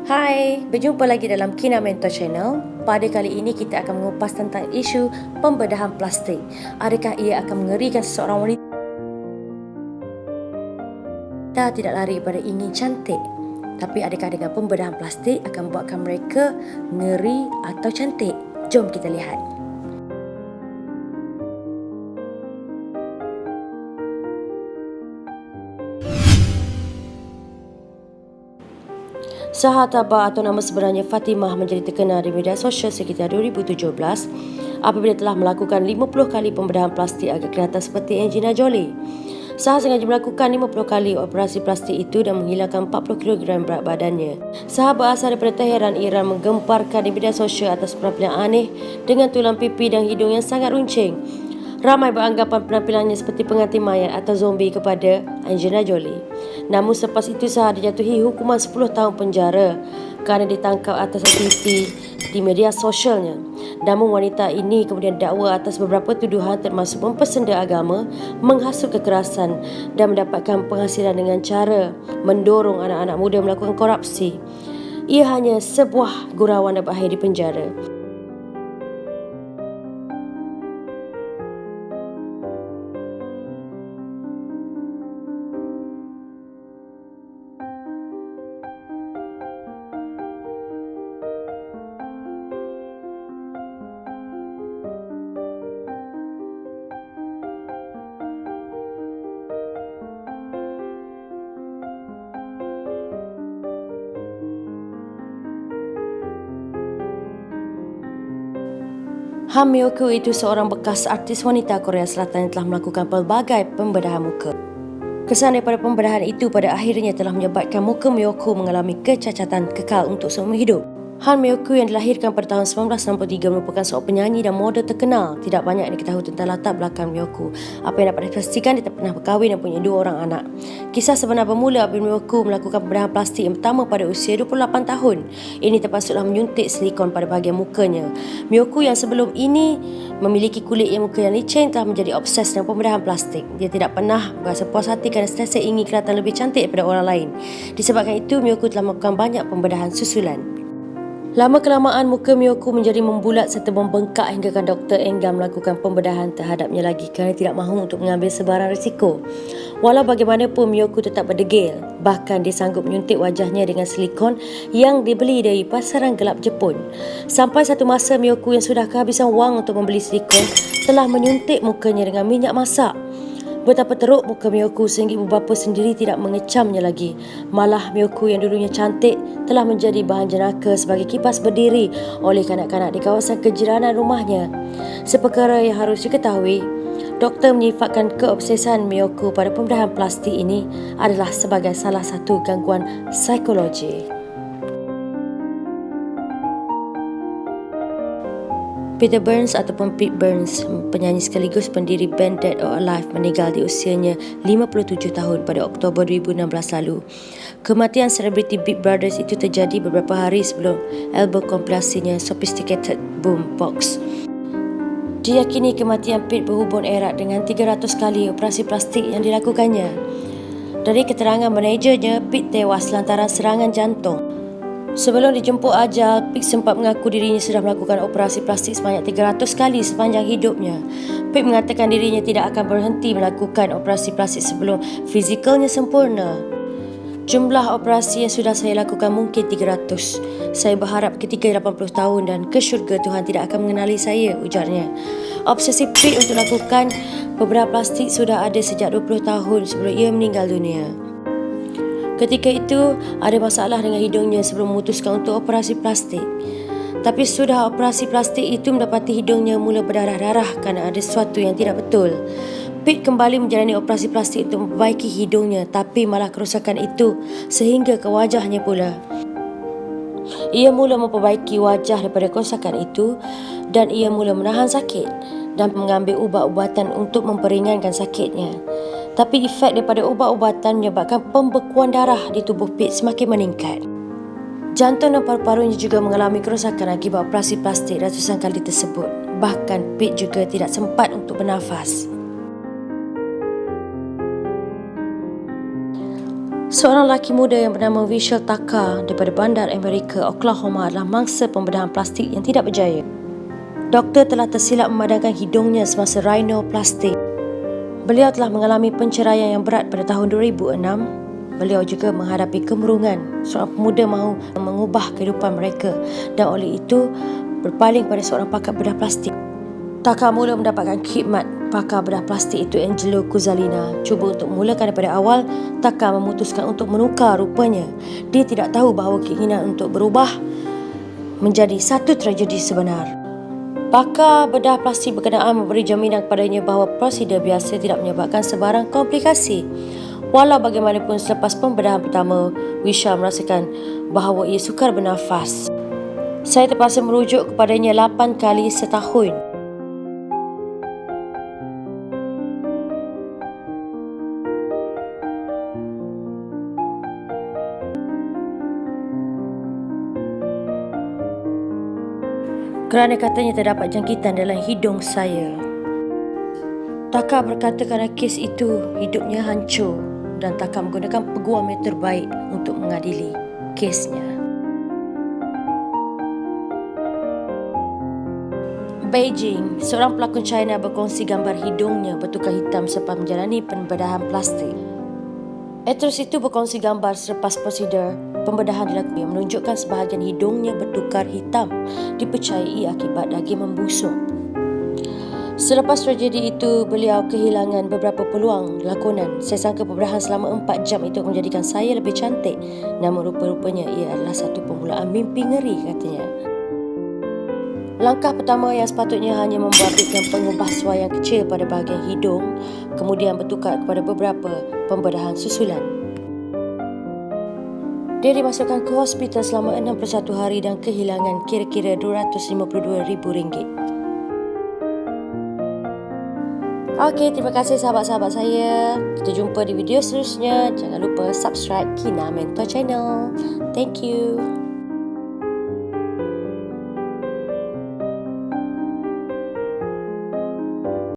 Hai, berjumpa lagi dalam Kina Mentor Channel. Pada kali ini kita akan mengupas tentang isu pembedahan plastik. Adakah ia akan mengerikan seseorang wanita tidak lari pada ingin cantik? Tapi adakah dengan pembedahan plastik akan membuatkan mereka ngeri atau cantik? Jom kita lihat. Saha Tabah atau nama sebenarnya Fatimah menjadi terkenal di media sosial sekitar 2017 apabila telah melakukan 50 kali pembedahan plastik agar kelihatan seperti Angelina Jolie. Saha sengaja melakukan 50 kali operasi plastik itu dan menghilangkan 40 kg berat badannya. Saha berasal daripada Tehran, Iran menggemparkan di media sosial atas penampilan aneh dengan tulang pipi dan hidung yang sangat runcing. Ramai beranggapan penampilannya seperti pengantin mayat atau zombie kepada Angelina Jolie. Namun selepas itu Saha dijatuhi hukuman 10 tahun penjara kerana ditangkap atas aktiviti di media sosialnya. Namun wanita ini kemudian dakwa atas beberapa tuduhan termasuk mempersenda agama, menghasut kekerasan dan mendapatkan penghasilan dengan cara mendorong anak-anak muda melakukan korupsi. Ia hanya sebuah gurauan dan berakhir di penjara. Han Myo-koo itu seorang bekas artis wanita Korea Selatan yang telah melakukan pelbagai pembedahan muka. Kesan daripada pembedahan itu pada akhirnya telah menyebabkan muka Myo-koo mengalami kecacatan kekal untuk seumur hidup. Han Myo-koo yang dilahirkan pada tahun 1963 merupakan seorang penyanyi dan model terkenal. Tidak banyak yang diketahui tentang latar belakang Myo-koo. Apa yang dapat dipastikan, dia pernah berkahwin dan punya 2 orang anak. Kisah sebenar bermula apabila Myo-koo melakukan pembedahan plastik yang pertama pada usia 28 tahun. Ini terpaksa menyuntik silikon pada bahagian mukanya. Myo-koo yang sebelum ini memiliki kulit yang muka yang licin telah menjadi obses dengan pembedahan plastik. Dia tidak pernah berasa puas hati kerana sentiasa ingin kelihatan lebih cantik daripada orang lain. Disebabkan itu, Myo-koo telah melakukan banyak pembedahan susulan. Lama kelamaan muka Myo-koo menjadi membulat serta membengkak hinggakan Dr. enggan melakukan pembedahan terhadapnya lagi kerana tidak mahu untuk mengambil sebarang risiko. Walau bagaimanapun, Myo-koo tetap berdegil. Bahkan dia sanggup menyuntik wajahnya dengan silikon yang dibeli dari pasaran gelap Jepun. Sampai satu masa Myo-koo yang sudah kehabisan wang untuk membeli silikon telah menyuntik mukanya dengan minyak masak. Betapa teruk muka Myo-koo sehingga ibu bapa sendiri tidak mengecamnya lagi. Malah Myo-koo yang dulunya cantik telah menjadi bahan jenaka sebagai kipas berdiri oleh kanak-kanak di kawasan kejiranan rumahnya. Seperkara yang harus diketahui, doktor menyifatkan keobsesan Myo-koo pada pembedahan plastik ini adalah sebagai salah satu gangguan psikologi. Peter Burns ataupun Pete Burns, penyanyi sekaligus pendiri band Dead or Alive, meninggal di usianya 57 tahun pada Oktober 2016 lalu. Kematian selebriti Big Brothers itu terjadi beberapa hari sebelum album kompilasinya Sophisticated Boombox. Diyakini kematian Pete berhubung erat dengan 300 kali operasi plastik yang dilakukannya. Dari keterangan manajernya, Pete tewas lantaran serangan jantung. Sebelum dijemput ajal, Pete sempat mengaku dirinya sudah melakukan operasi plastik sebanyak 300 kali sepanjang hidupnya. Pete mengatakan dirinya tidak akan berhenti melakukan operasi plastik sebelum fizikalnya sempurna. Jumlah operasi yang sudah saya lakukan mungkin 300. Saya berharap ketika 80 tahun dan ke syurga Tuhan tidak akan mengenali saya, ujarnya. Obsesi Pete untuk lakukan pembedahan plastik sudah ada sejak 20 tahun sebelum ia meninggal dunia. Ketika itu, ada masalah dengan hidungnya sebelum memutuskan untuk operasi plastik. Tapi sudah operasi plastik itu mendapati hidungnya mula berdarah-darah kerana ada sesuatu yang tidak betul. Pete kembali menjalani operasi plastik untuk memperbaiki hidungnya, tapi malah kerosakan itu sehingga ke wajahnya pula. Ia mula memperbaiki wajah daripada kerosakan itu dan ia mula menahan sakit dan mengambil ubat-ubatan untuk memperingankan sakitnya. Tapi efek daripada ubat-ubatan menyebabkan pembekuan darah di tubuh Pete semakin meningkat. Jantung dan paru-parunya juga mengalami kerosakan akibat operasi plastik ratusan kali tersebut. Bahkan Pete juga tidak sempat untuk bernafas. Seorang lelaki muda yang bernama Vishal Taka daripada bandar Amerika, Oklahoma adalah mangsa pembedahan plastik yang tidak berjaya. Doktor telah tersilap memadamkan hidungnya semasa rhinoplastik. Beliau telah mengalami penceraian yang berat pada tahun 2006. Beliau juga menghadapi kemurungan. Seorang pemuda mahu mengubah kehidupan mereka dan oleh itu berpaling pada seorang pakar bedah plastik. Taka mula mendapatkan khidmat pakar bedah plastik itu Angelo Cuzzalina. Cuba untuk mulakan daripada awal, Taka memutuskan untuk menukar rupanya. Dia tidak tahu bahawa keinginan untuk berubah menjadi satu tragedi sebenar. Pakar bedah plastik berkenaan memberi jaminan kepadanya bahawa prosedur biasa tidak menyebabkan sebarang komplikasi. Walau bagaimanapun selepas pembedahan pertama, Vishal merasakan bahawa ia sukar bernafas. Saya terpaksa merujuk kepadanya 8 kali setahun. Kerana katanya terdapat jangkitan dalam hidung saya. Taka berkata kerana kes itu hidupnya hancur dan Taka menggunakan peguam yang terbaik untuk mengadili kesnya. Beijing, seorang pelakon China berkongsi gambar hidungnya bertukar hitam selepas menjalani pembedahan plastik. Aktris itu berkongsi gambar selepas prosedur pembedahan dilakukan yang menunjukkan sebahagian hidungnya bertukar hitam, dipercayai akibat daging membusuk. Selepas tragedi itu, beliau kehilangan beberapa peluang lakonan. Saya sangka pembedahan selama 4 jam itu menjadikan saya lebih cantik. Namun rupa-rupanya ia adalah satu permulaan mimpi ngeri, katanya. Langkah pertama yang sepatutnya hanya membabitkan pengubah suai yang kecil pada bahagian hidung, kemudian bertukar kepada beberapa pembedahan susulan. Dia dimasukkan ke hospital selama 61 hari dan kehilangan kira-kira RM252,000. Okey, terima kasih sahabat-sahabat saya. Kita jumpa di video seterusnya. Jangan lupa subscribe Kina Mentor Channel. Thank you.